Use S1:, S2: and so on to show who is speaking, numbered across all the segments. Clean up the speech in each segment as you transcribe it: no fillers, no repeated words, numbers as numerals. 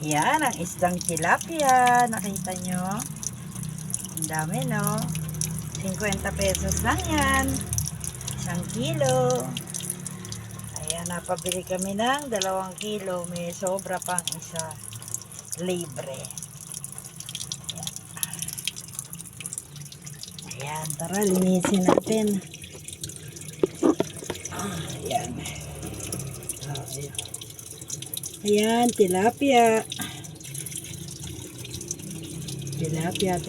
S1: Yan, ang isdang tilapia. Nakita nyo? Ang dami, no? 50 pesos lang yan. 1 kilo. Ayan, napabili kami ng 2 kilo. May sobra pang isa. Libre. Ayan, tara, linisin natin. Ayan. Ayan, tilapia. Tilapia.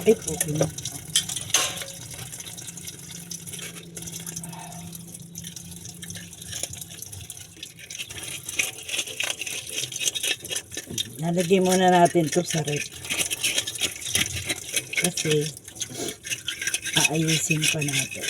S1: Ay, okay na. Nalagay muna natin to sa rep. Kasi, aayusin pa natin.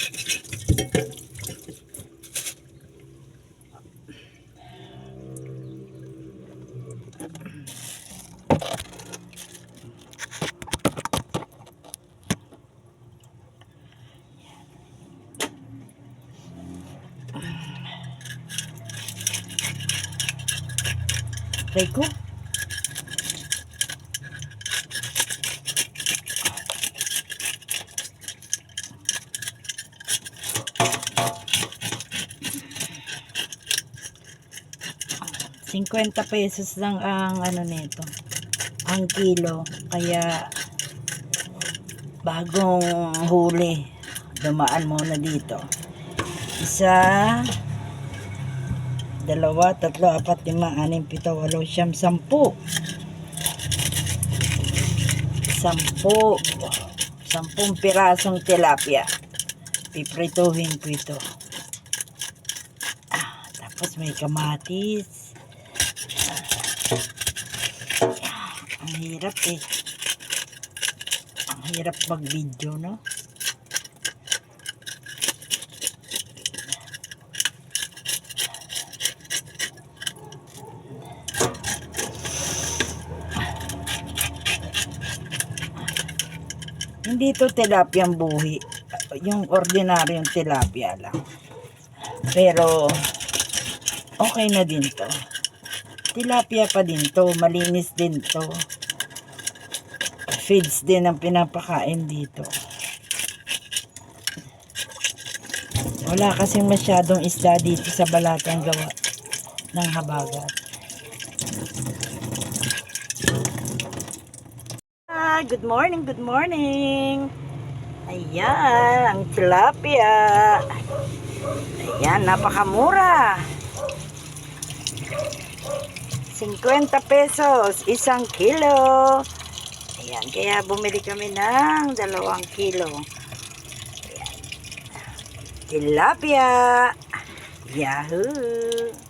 S1: Try ko. ₱50 lang ang ano nito, ang kilo. Kaya bagong huli, dumaan muna dito. 1, 2, 3, 4, 5, 6, 7, 8, 9, 10, 10. 10 pirasong tilapia. Piprituhin ko ito. Tapos may kamatis. Ang hirap eh. Ang hirap mag-video, no? Hindi to tilapia ang buhi. Yung ordinaryong tilapia lang. Pero, okay na din to. Tilapia pa din to. Malinis din to. Feeds din ang pinapakain dito. Wala kasing masyadong isda dito sa Balatang gawa ng habagat. Good morning, good morning. Ayan, ang tilapia. Ayan, napakamura. 50 pesos, 1 kilo. Ayan, kaya bumili kami ng 2 kilo. Ayan. Tilapia. Yahoo!